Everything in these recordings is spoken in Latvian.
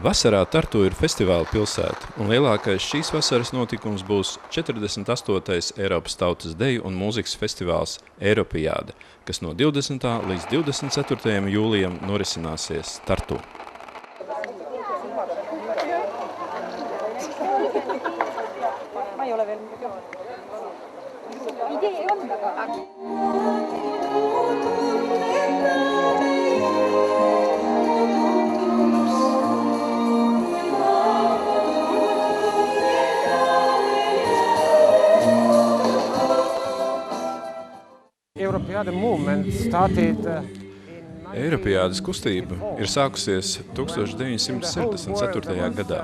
Vasarā Tartu ir festivāla pilsēta, un lielākais šīs vasaras notikums būs 48. Eiropas tautas deju un mūzikas festivāls Eiropijāde, kas no 20. līdz 24. jūlijam norisināsies Tartu. Eiropijādes kustība ir sākusies 1964. gadā,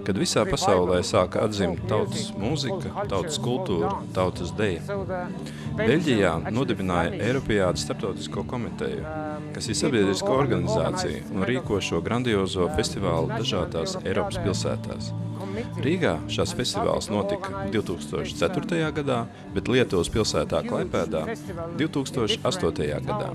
kad visā pasaulē sāka atzimt tautas mūzika, tautas kultūra, tautas deja. Beļģijā nodibināja Eiropijādes starptautisko komiteju, kas ir sabiedriska organizācija un rīko šo grandiozo festivālu dažādās Eiropas pilsētās. Rīgā šās festivāls notika 2004. gadā, bet Lietuvas pilsētā Klaipēdā 2008. gadā.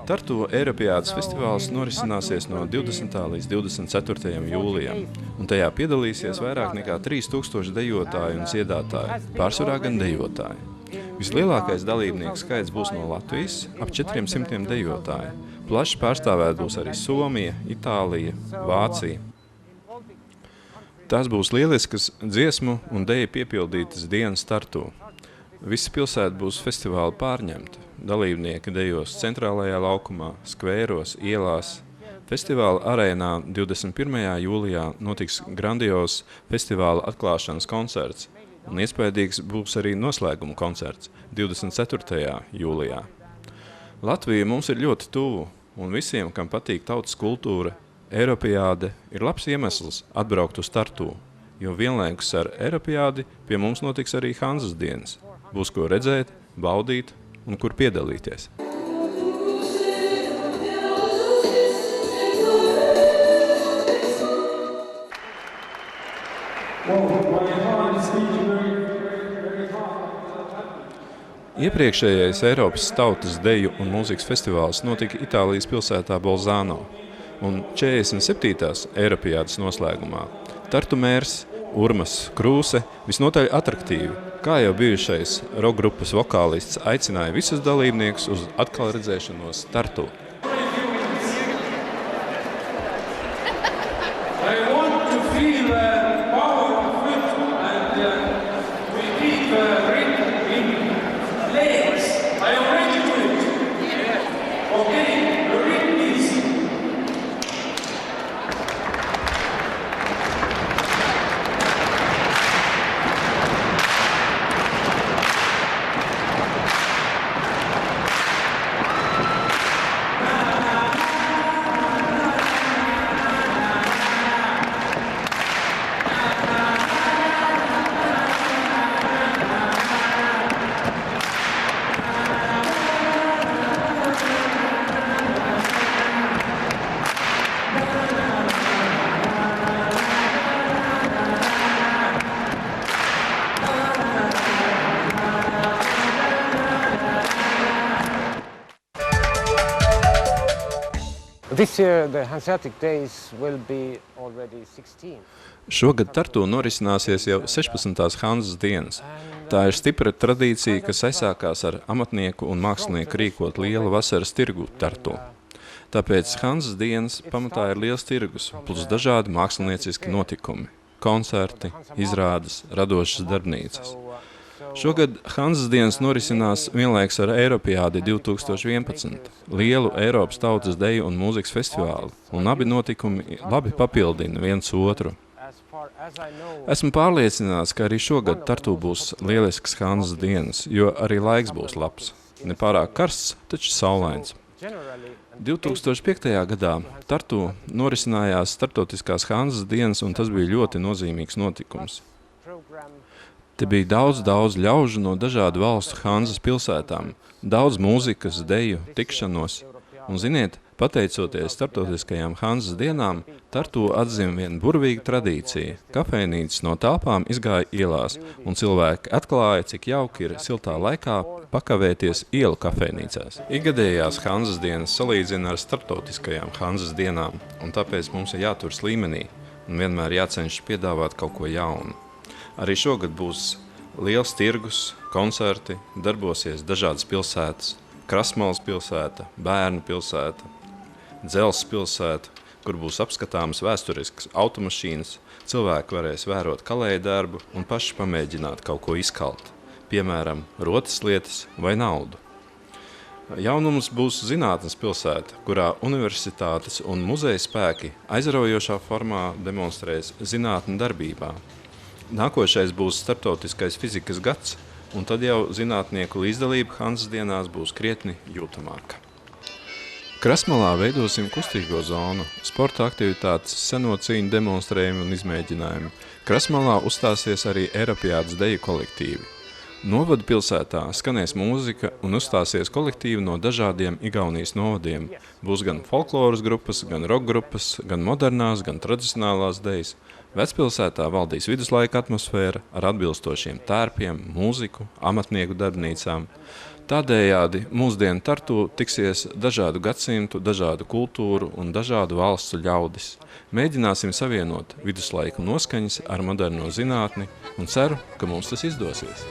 Tartu Eiropijādes festivāls norisināsies no 20. līdz 24. jūlijam, un tajā piedalīsies vairāk nekā 3000 dejotāju un dziedātāju, pārsvarā gan dejotāji. Vislielākais dalībnieku skaits būs no Latvijas, ap 400 dejotāju. Plaši pārstāvēt būs arī Somija, Itālija, Vācija. Tās būs lieliskas dziesmu un deju piepildītas dienas Tartu. Visa pilsēta būs festivāla pārņemta. Dalībnieki dejos centrālajā laukumā, skvēros, ielās. Festivāla arēnā 21. jūlijā notiks grandios festivāla atklāšanas koncerts, un iespējams būs arī noslēguma koncerts 24. jūlijā. Latvija mums ir ļoti tuvu, un visiem, kam patīk tautas kultūra, Eiropijāde ir labs iemesls atbraukt uz Tartu, jo vienlaikus ar Eiropijādi pie mums notiks arī Hanzas dienas. Būs ko redzēt, baudīt un kur piedalīties. Iepriekšējais Eiropas tautas deju un mūzikas festivāls notika Itālijas pilsētā Bolzāno, un 47. Eiropijādes noslēgumā Tartu mērs Urmas Krūse visnotaļ atraktīvi, kā jau bijušais rock grupas vokālists aicināja visus dalībniekus uz atkal redzēšanos Tartu. This year the Hanseatic Days will be already 16. Šogad Tartu norisināsies jau 16. Hanzas dienas. Tā ir stipra tradīcija, kas aizsākās ar amatnieku un mākslinieku rīkot lielu vasaras tirgu Tartu. Tāpēc Hanzas dienas pamatā ir liels tirgus, plus dažādi mākslinieciski notikumi, koncerti, izrādes, radošas darbnīcas. Šogad Hanzas dienas norisinās vienlaiks ar Eiropijādi 2011, lielu Eiropas tautas deju un mūzikas festivālu, un abi notikumi labi papildina viens otru. Esmu pārliecināts, ka arī šogad Tartu būs lielisks Hanzas dienas, jo arī laiks būs labs. Nepārāk karsts, taču saulains. 2005. gadā Tartu norisinājās starptautiskās Hanzas dienas, un tas bija ļoti nozīmīgs notikums. Te bija daudz ļaužu no dažādu valstu Hanzas pilsētām, daudz mūzikas, deju, tikšanos. Un ziniet, Pateicoties starptautiskajām Hanzas dienām, Tartu atzima viena burvīga tradīcija. Kafejnīcas no telpām izgāja ielās, un cilvēki atklāja, cik jauki ir siltā laikā pakavēties ielu kafejnīcās. Ikgadējās Hanzas dienas salīdzina ar starptautiskajām Hanzas dienām, un tāpēc mums ir jāturas līmenī un vienmēr jācenšas piedāvāt kaut ko jaunu. Arī šogad būs liels tirgus, koncerti, darbosies dažādas pilsētas, Krasmalas pilsēta, Bērnu pilsēta, Dzelzs pilsēta, kur būs apskatāmas vēsturiskas automašīnas, cilvēki varēs vērot kalēju darbu un paši pamēģināt kaut ko izkalt, piemēram, rotas lietas vai naudu. Jaunums būs zinātnes pilsēta, kurā universitātes un muzeja spēki aizraujošā formā demonstrēs zinātni darbībā. Nākošais būs starptautiskais fizikas gads, un tad jau zinātnieku līdzdalība Hanzas dienās būs krietni jūtamāka. Krasmalā veidosim kustīgo zonu, sporta aktivitātes, seno cīņu demonstrējumi un izmēģinājumi. Krasmalā uzstāsies arī Eiropiādas deju kolektīvi. Novada pilsētā skanēs mūzika un uzstāsies kolektīvi no dažādiem Igaunijas novadiem. Būs gan folkloras grupas, gan rock grupas, gan modernās, gan tradicionālās dejas. Vecpilsētā valdīs viduslaika atmosfēra ar atbilstošiem tērpiem, mūziku, amatnieku darbnīcām. Tādējādi mūsdienu Tartu tiksies dažādu gadsimtu, dažādu kultūru un dažādu valstu ļaudis. Mēģināsim savienot viduslaiku noskaņas ar moderno zinātni un ceru, ka mums tas izdosies.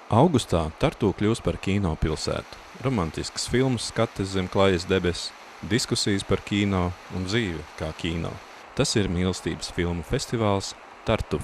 Augustā Tartu kļūs par kino pilsētu. Romantiskas filmas skates zem klajas debesis, diskusijas par kino un dzīve kā kino. Tas ir mīlestības filmu festivāls Tartu.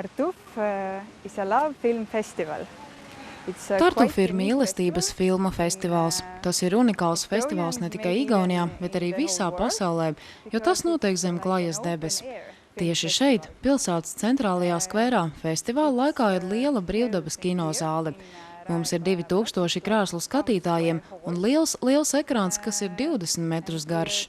Tartuf is a love film festival. Tartuf ir mīlestības filmu festivāls. Tas ir unikāls festivāls ne tikai Igaunijā, bet arī visā pasaulē, jo tas notiek zem klajas debes. Tieši šeit, pilsētas centrālajā skverā, festivāla laikā ir liela brīvdabas kinozāle. Mums ir 2000 krēslu skatītājiem un liels ekrāns, kas ir 20 metrus garš.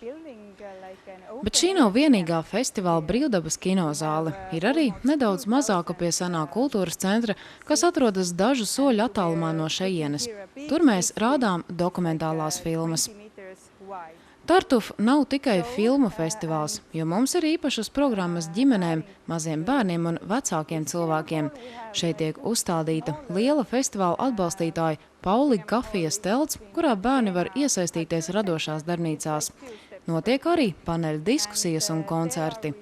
Bet šī nav vienīgā festivāla brīvdabas kinozāle. Ir arī nedaudz mazāka pie senā kultūras centra, kas atrodas dažu soļu attālumā no šejienes. Tur mēs rādām dokumentālās filmas. Tartuf nav tikai filmu festivāls, jo mums ir īpašas programmas ģimenēm, maziem bērniem un vecākiem cilvēkiem. Šeit tiek uzstādīta liela festivāla atbalstītāja Pauliga kafijas telts, kurā bērni var iesaistīties radošās darbnīcās. Notiek arī paneļa diskusijas un koncerti.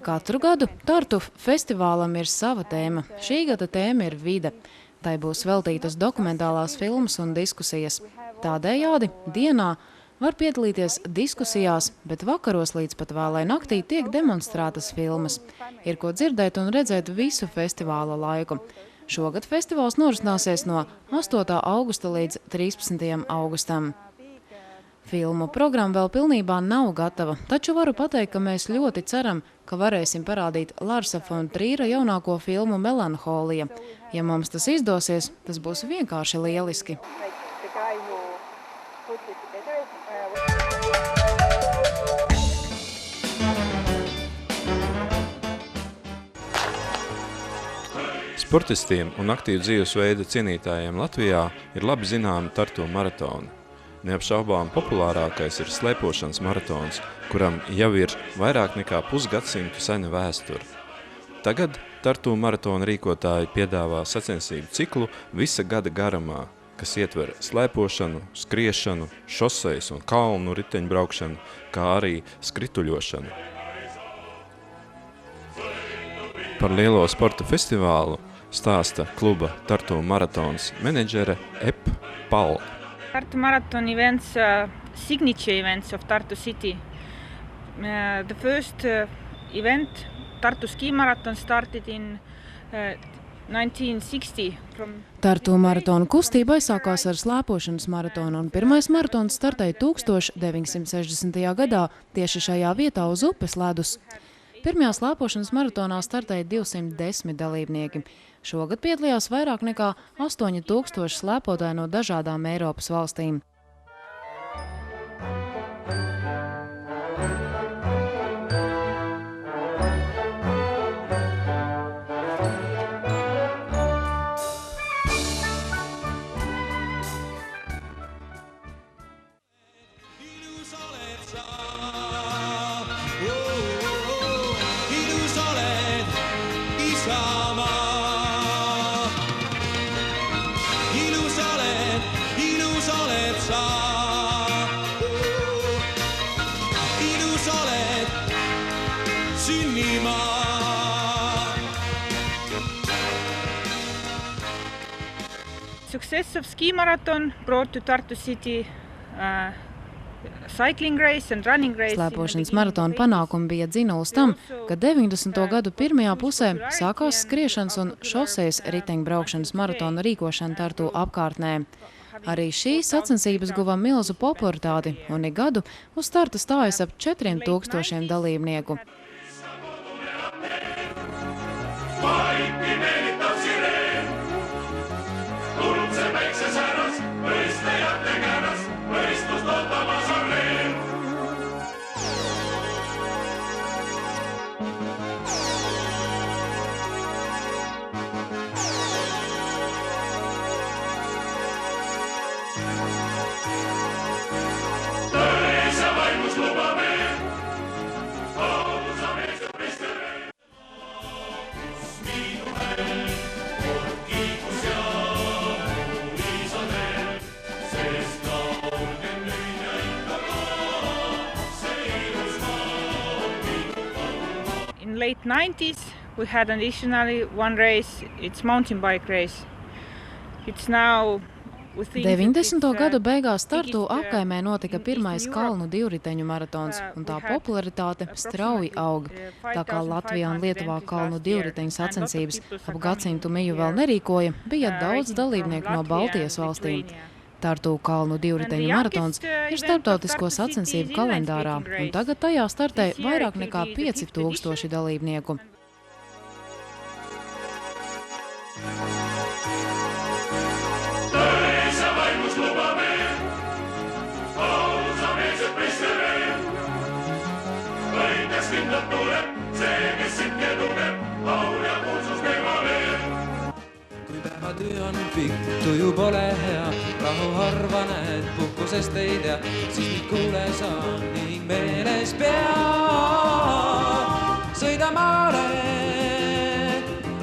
Katru gadu Tartuf festivālam ir sava tēma. Šī gada tēma ir vide. Tai būs veltītas dokumentālās filmas un diskusijas. Tādējādi dienā var piedalīties diskusijās, bet vakaros līdz pat vēlai naktī tiek demonstrētas filmas. Ir ko dzirdēt un redzēt visu festivāla laiku. Šogad festivāls norisināsies no 8. augusta līdz 13. augustam. Filmu programma vēl pilnībā nav gatava, taču varu pateikt, ka mēs ļoti ceram, ka varēsim parādīt Larsa von Trīra jaunāko filmu Melanholija. Ja mums tas izdosies, tas būs vienkārši lieliski. Sportistiem un aktīvu dzīvesveida cienītājiem Latvijā ir labi zināmi Tartu maratoni. Neapšaubām populārākais ir slēpošanas maratons, kuram jau ir vairāk nekā pusgadsimtu sena vēsture. Tagad Tartu maratona rīkotāji piedāvā sacensību ciklu visa gada garumā, kas ietver slēpošanu, skriešanu, šosejas un kalnu riteņbraukšanu, kā arī skrituļošanu. Par lielo sporta festivālu stāsta kluba Tartu maratons menedžere Epp Pall. Tartu Marathon events, signature events of Tartu City. The first event, Tartu Ski Marathon, started in 1960. Tartu maratona kustība aizsākās ar slēpošanas maratonu, un pirmais maratons startēja 1960. gadā tieši šajā vietā uz upes ledus. Pirmajā slēpošanas maratonā startēja 210 dalībnieki. Šogad piedalījās vairāk nekā 8000 slēpotāji no dažādām Eiropas valstīm. Success of ski marathon brought to Tartu City cycling race and running race. Slēpošanas maratona panākumi bija dzinulis tam, ka 90. gadu pirmajā pusē sākās skriešanas un šosejas riteņbraukšanas maratona rīkošana Tartu apkārtnē. Arī šīs sacensības guva milzu popularitāti, un ik gadu uz starta stājas ap 4000 dalībnieku. In late 90s, we had additionally one race, it's mountain bike race. It's now 90. gadu beigās Tartu apkaimē notika pirmais kalnu divriteņu maratons, un tā popularitāte strauji aug. Tā kā Latvijā un Lietuvā kalnu divriteņu sacensības ap gadsimtu miju vēl nerīkoja, bija daudz dalībnieku no Baltijas valstīm. Tartu kalnu divriteņu maratons ir starptautisko sacensību kalendārā, un tagad tajā startē vairāk nekā 5000 dalībnieku. Työ on vittu ju pole hea, rahu harva näed, puhkusest ei tea, siis mind kuule saan ning meeles pea. Sõida maale,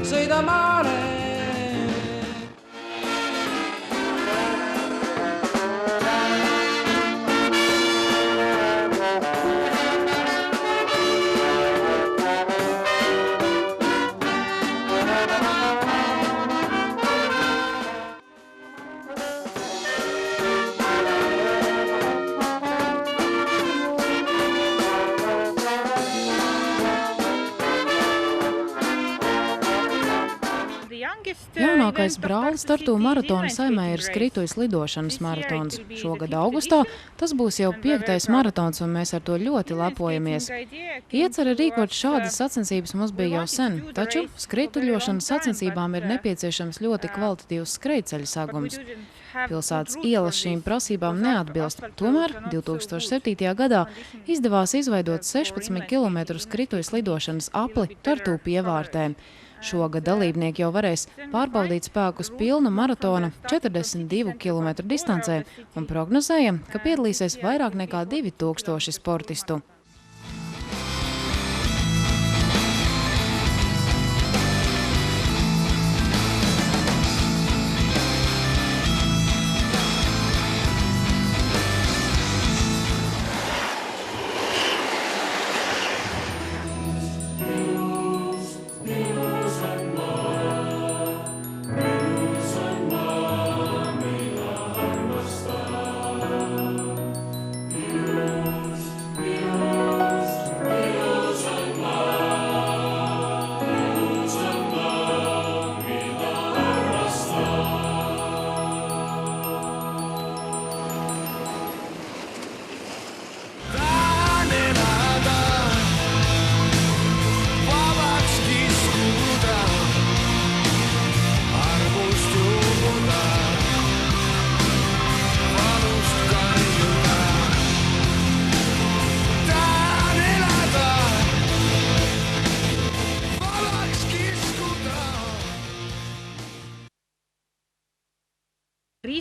sõida maale. Jaunākais brālis Tartu maratona saimē ir skritujas lidošanas maratons. Šogad augustā tas būs jau 5. maratons, un mēs ar to ļoti lepojamies. Iecerē rīkot šādas sacensības mums bija jau sen, taču skrituļošanas sacensībām ir nepieciešams ļoti kvalitatīvs skrejceļa sagums. Pilsētas ielas šīm prasībām neatbilst, tomēr 2007. gadā izdevās izveidot 16 km skritujas lidošanas apli Tartu pievārtē. Šogad dalībnieki jau varēs pārbaudīt spēkus pilna maratona 42 km distancē un prognozējam, ka piedalīsies vairāk nekā 2000 sportistu.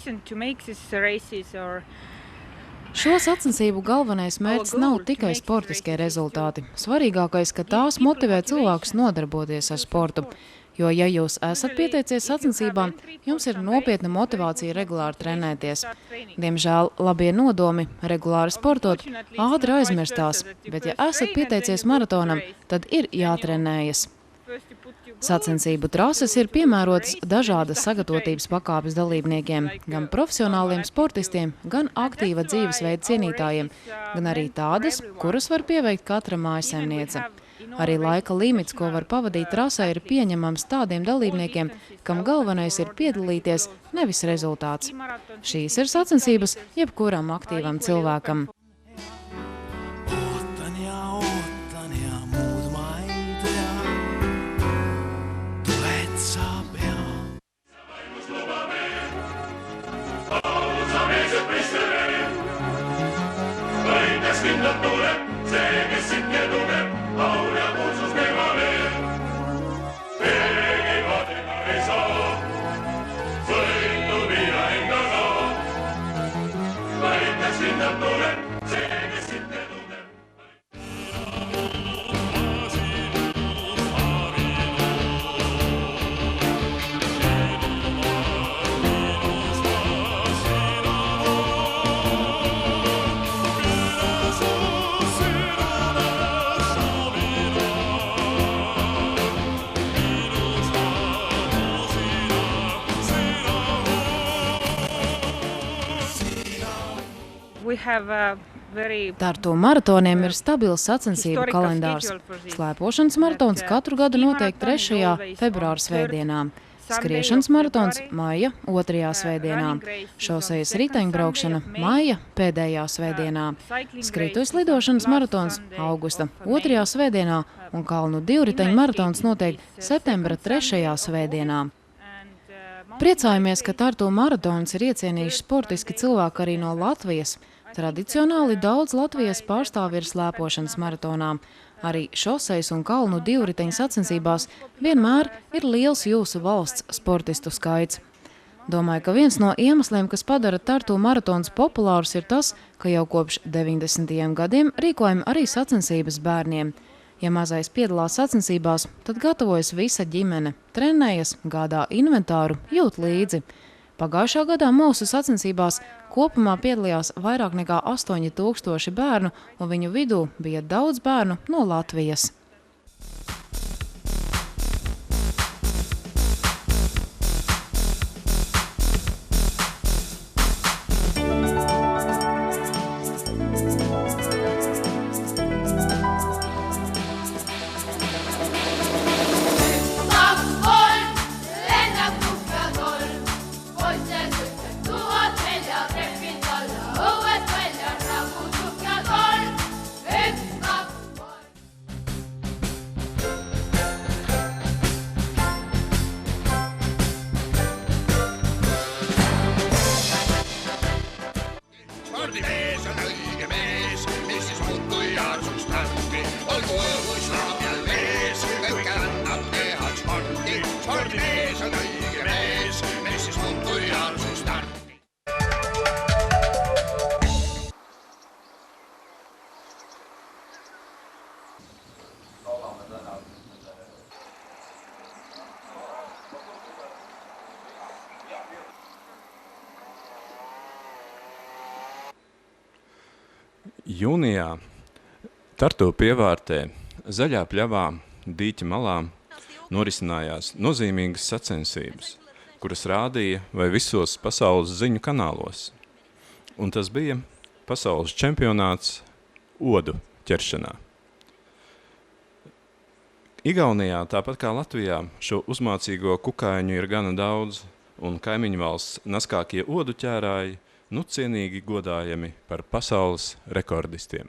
reason to make these races or Šo sacensību galvenais mērķis nav tikai sportiskie rezultāti. Svarīgākais, ka tās motivē cilvēkus nodarboties ar sportu. Jo, ja jūs esat pieteicies sacensībām, jums ir nopietna motivācija regulāri trenēties. Diemžēl labie nodomi regulāri sportot ātri aizmirstās, bet ja esat pieteicies maratonam, tad ir jātrenējas. Sacensību trases ir piemērotas dažādas sagatavotības pakāpes dalībniekiem, gan profesionāliem sportistiem, gan aktīva dzīvesveida cienītājiem, gan arī tādas, kuras var pieveikt katra mājasemniece. Arī laika limits, ko var pavadīt trasē, ir pieņemams tādiem dalībniekiem, kam galvenais ir piedalīties, nevis rezultāts. Šīs ir sacensības jebkuram aktīvam cilvēkam. Tartu maratoniem ir stabils sacensību kalendārs. Slēpošanas maratons katru gadu notiek 3. februāra svētdienā. Skriešanas maratons maija 2. svētdienā. Šosejas riteņbraukšana maija pēdējā svētdienā. Skritujas lidošanas maratons augusta 2. svētdienā un kalnu divriteņu maratons notiek septembra 3. svētdienā. Priecājamies, ka Tartu maratons ir iecienījuši sportiski cilvēki arī no Latvijas. Tradicionāli daudz Latvijas pārstāvi ir slēpošanas maratonā. Arī šosejas un kalnu divriteņu sacensībās vienmēr ir liels jūsu valsts sportistu skaits. Domāju, ka viens no iemesliem, kas padara Tartu maratons populārus, ir tas, ka jau kopš 90. gadiem rīkojam arī sacensības bērniem. Ja mazais piedalās sacensībās, tad gatavojas visa ģimene, trenējas, gādā inventāru, jūt līdzi. Pagājušā gadā mūsu sacensībās kopumā piedalījās vairāk nekā 8000 bērnu, un viņu vidū bija daudz bērnu no Latvijas. Jūnijā Tartu pievārtē zaļā pļavā dīķa malā norisinājās nozīmīgas sacensības, kuras rādīja vai visos pasaules ziņu kanālos. Un tas bija pasaules čempionāts odu ķeršanā. Igaunijā, tāpat kā Latvijā, šo uzmācīgo kukaiņu ir gana daudz, un kaimiņu valsts naskākie odu ķērāji cienīgi godājami par pasaules rekordistiem.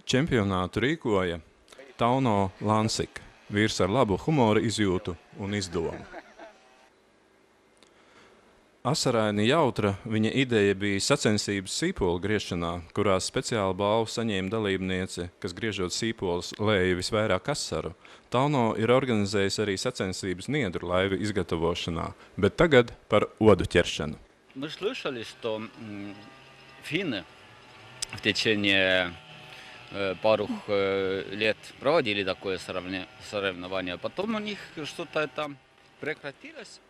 Čempionātu rīkoja Tauno Lansika, vīrs ar labu humora izjūtu un izdomu. Asaraini jautra, viņa ideja bija sacensības sīpolu griešanā, kurās speciāli balvu saņēma dalībniece, kas griežot sīpolus lēja visvairāk asaru. Tauno ir organizējis arī sacensības niedru laivu izgatavošanā, bet tagad par odu ķeršanu. Мы слышали, что финны в течение пару лет проводили такое соревнование, потом у них что-то это прекратилось.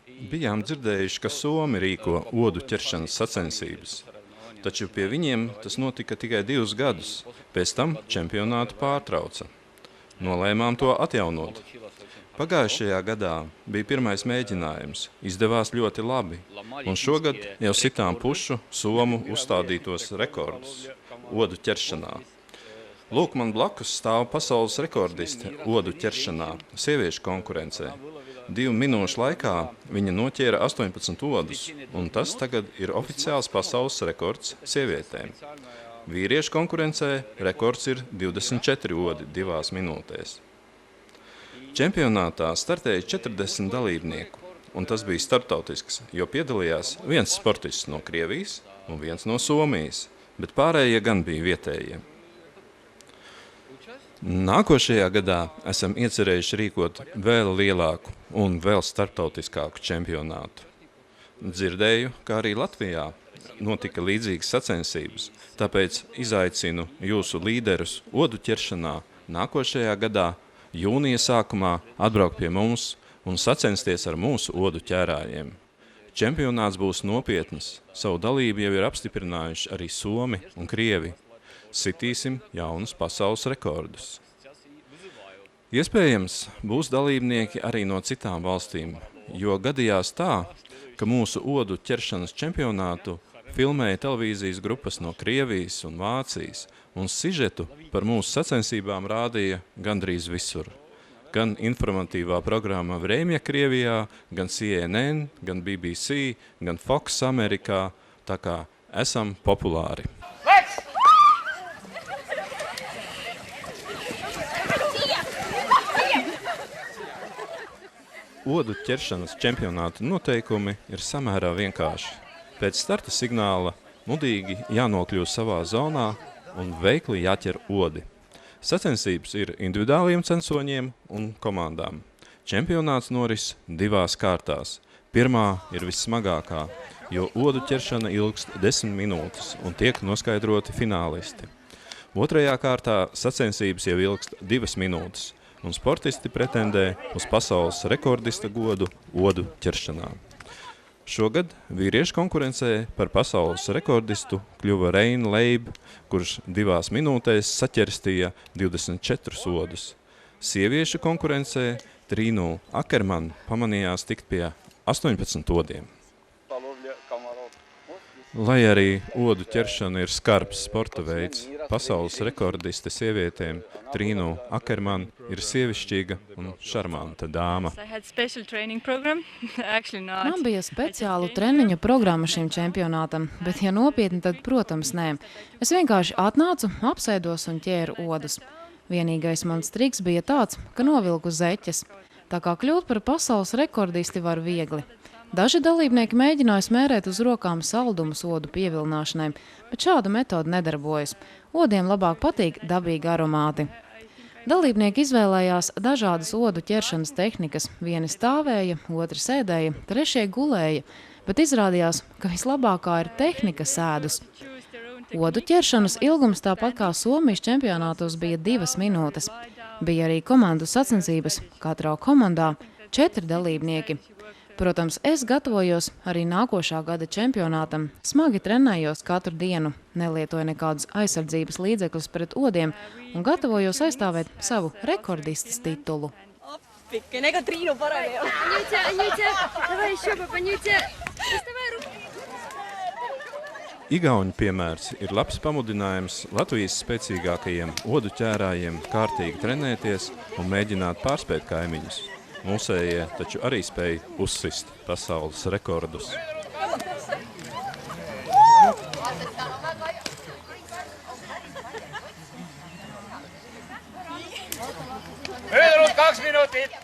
Bijām dzirdējuši, ka Somi rīko odu ķeršanas sacensības, taču pie viņiem tas notika tikai 2 gadus, pēc tam čempionātu pārtrauca. Nolēmām to atjaunot. Pagājušajā gadā bija pirmais mēģinājums, izdevās ļoti labi, un šogad jau sitām pušu Somu uzstādītos rekordus odu ķeršanā. Lūk, man blakus stāv pasaules rekordiste odu ķeršanā, sieviešu konkurencē. 2 minūšu laikā viņa noķēra 18 odus, un tas tagad ir oficiāls pasaules rekords sievietēm. Vīriešu konkurencē rekords ir 24 odi 2 minūtēs. Čempionātā startēja 40 dalībnieku, un tas bija starptautisks, jo piedalījās viens sportists no Krievijas un viens no Somijas, bet pārējie gan bija vietējie. Nākošajā gadā esam iecerējuši rīkot vēl lielāku un vēl starptautiskāku čempionātu. Dzirdēju, ka arī Latvijā notika līdzīgas sacensības, tāpēc izaicinu jūsu līderus odu ķeršanā nākošajā gadā, jūnija sākumā atbraukt pie mums un sacensties ar mūsu odu ķērājiem. Čempionāts būs nopietnas, savu dalību jau ir apstiprinājuši arī Somi un Krievi. Sitīsim jaunus pasaules rekordus. Iespējams, būs dalībnieki arī no citām valstīm, jo gadījās tā, ka mūsu odu ķeršanas čempionātu filmēja televīzijas grupas no Krievijas un Vācijas, un sižetu par mūsu sacensībām rādīja gandrīz visur. Gan informatīvā programma Vremja Krievijā, gan CNN, gan BBC, gan Fox Amerikā, tā kā esam populāri. Odu ķeršanas čempionāta noteikumi ir samērā vienkārši. Pēc starta signāla mudīgi jānokļūst savā zonā un veikli jāķer odi. Sacensības ir individuāliem censoņiem un komandām. Čempionāts noris 2 kārtās. Pirmā ir vissmagākā, jo odu ķeršana ilgst 10 minūtes un tiek noskaidroti finālisti. Otrajā kārtā sacensības jau ilgst 2 minūtes. Un sportisti pretendē uz pasaules rekordista godu odu ķeršanā. Šogad vīriešu konkurencē par pasaules rekordistu kļuva Rein Leib, kurš 2 minūtēs saķerstīja 24 odus. Sieviešu konkurencē Trīnu Akerman pamanījās tikt pie 18 odiem. Lai arī odu ķeršana ir skarbs sporta veids, pasaules rekordiste sievietēm Trīnu Akerman ir sievišķīga un šarmanta dāma. Man bija speciālu treniņu programma šim čempionātam, bet ja nopietni, tad, protams, nē. Es vienkārši atnācu, apsēdos un ķēru odus. Vienīgais mans triks bija tāds, ka novilku zeķes. Tā kā kļūt par pasaules rekordisti var viegli. Daži dalībnieki mēģināja smērēt uz rokām saldumus odu pievilināšanai, bet šāda metode nedarbojas. Odiem labāk patīk dabīgi aromāti. Dalībnieki izvēlējās dažādas odu ķeršanas tehnikas. Vieni stāvēja, otri sēdēja, trešie gulēja, bet izrādījās, ka vislabākā ir tehnika sēdus. Odu ķeršanas ilgums tāpat kā Somijas čempionātos bija 2 minūtes. Bija arī komandu sacensības, katrā komandā 4 dalībnieki. Protams, es gatavojos arī nākošā gada čempionātam, smagi trenējos katru dienu, nelietoju nekādus aizsardzības līdzekļus pret odiem un gatavojos aizstāvēt savu rekordistas titulu. Igauņu piemērs ir labs pamudinājums Latvijas spēcīgākajiem odu ķērājiem kārtīgi trenēties un mēģināt pārspēt kaimiņus. Mūsējie taču arī spēja uzsist pasaules rekordus. Möödunud 2 minutit!